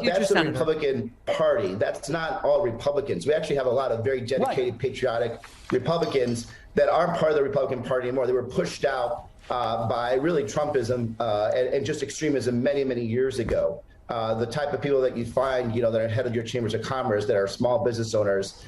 that's the Republican Party. That's not all Republicans. We actually have a lot of very dedicated, patriotic Republicans that aren't part of the Republican Party anymore. They were pushed out by really Trumpism and just extremism many, many years ago. The type of people that you find, that are head of your chambers of commerce, that are small business owners,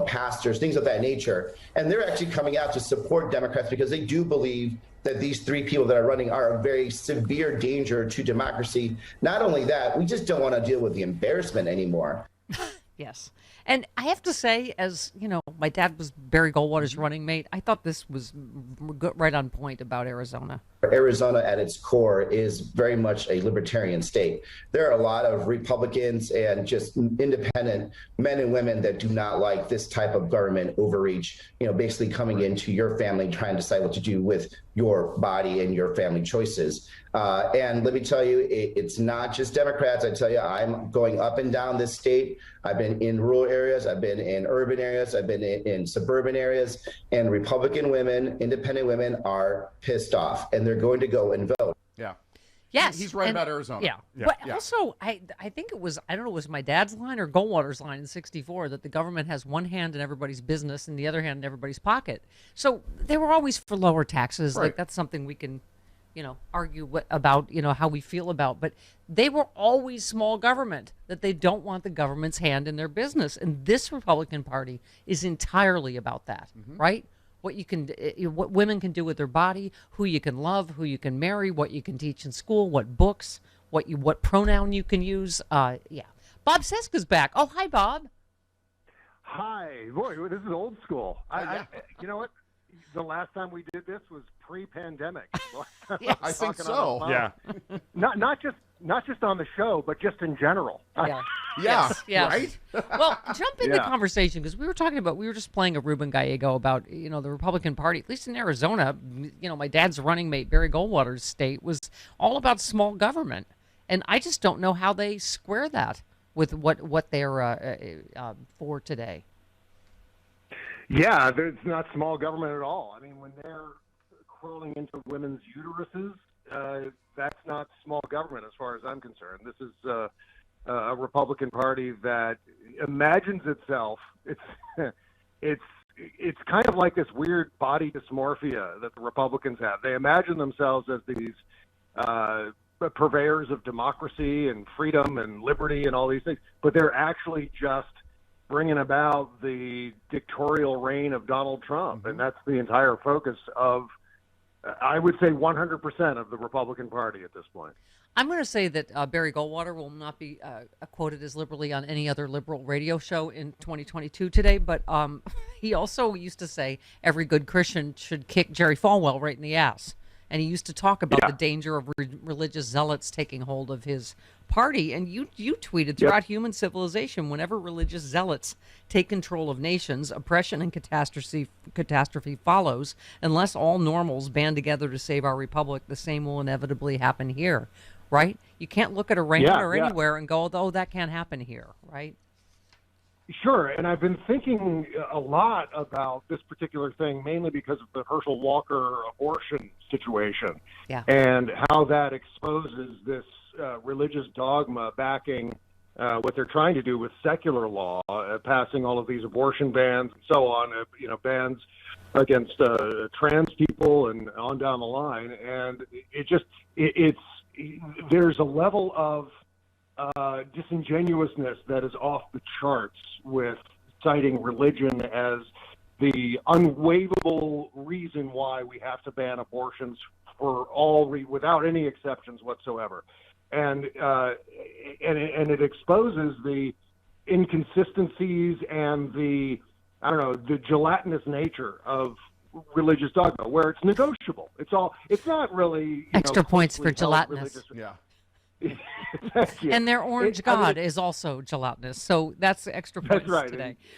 pastors, things of that nature. And they're actually coming out to support Democrats because they do believe that these three people that are running are a very severe danger to democracy. Not only that, we just don't want to deal with the embarrassment anymore. Yes. And I have to say, as my dad was Barry Goldwater's running mate, I thought this was right on point about Arizona. Arizona at its core is very much a libertarian state. There are a lot of Republicans and just independent men and women that do not like this type of government overreach, basically coming into your family, trying to decide what to do with your body and your family choices. And let me tell you, it's not just Democrats. I tell you, I'm going up and down this state. I've been in rural areas. I've been in urban areas. I've been in suburban areas. And Republican women, independent women are pissed off, and they're going to go and vote. Yeah. Yes. He's right about Arizona. Yeah. But also, I think it was, I don't know, it was my dad's line or Goldwater's line in 64 that the government has one hand in everybody's business and the other hand in everybody's pocket. So they were always for lower taxes. Right. Like, that's something we can, argue about, how we feel about. But they were always small government, that they don't want the government's hand in their business. And this Republican Party is entirely about that, right? What you can, what women can do with their body, who you can love, who you can marry, what you can teach in school, what books, what pronoun you can use. Bob Cesca's back. Oh, hi, Bob. Hi. Boy, this is old school. You know what? The last time we did this was pre-pandemic. Yes. I think so. Yeah. Not just on the show, but just in general. Yes. Right? Well, jump in the conversation, because we were just playing a Ruben Gallego about, the Republican Party, at least in Arizona. My dad's running mate, Barry Goldwater's state, was all about small government. And I just don't know how they square that with what they're for today. Yeah, it's not small government at all. I mean, when they're crawling into women's uteruses, that's not small government as far as I'm concerned. This is a Republican Party that imagines itself. It's kind of like this weird body dysmorphia that the Republicans have. They imagine themselves as these purveyors of democracy and freedom and liberty and all these things, but they're actually just bringing about the dictatorial reign of Donald Trump. And that's the entire focus of, I would say, 100% of the Republican Party at this point. I'm going to say that Barry Goldwater will not be quoted as liberally on any other liberal radio show in 2022 today, but he also used to say every good Christian should kick Jerry Falwell right in the ass. And he used to talk about the danger of religious zealots taking hold of his party. And you tweeted, throughout human civilization, whenever religious zealots take control of nations, oppression and catastrophe follows. Unless all normals band together to save our republic, the same will inevitably happen here, right? You can't look at Iran or anywhere and go, oh, that can't happen here, right? Sure, and I've been thinking a lot about this particular thing, mainly because of the Herschel Walker abortion situation, and how that exposes this religious dogma backing what they're trying to do with secular law, passing all of these abortion bans and so on, bans against trans people and on down the line. And there's a level of disingenuousness that is off the charts with citing religion as the unwaivable reason why we have to ban abortions for without any exceptions whatsoever. And it exposes the inconsistencies and the gelatinous nature of religious dogma, where it's negotiable. It's not really extra points for gelatinous. Thank you. And their orange god is also gelatinous, so that's extra points today.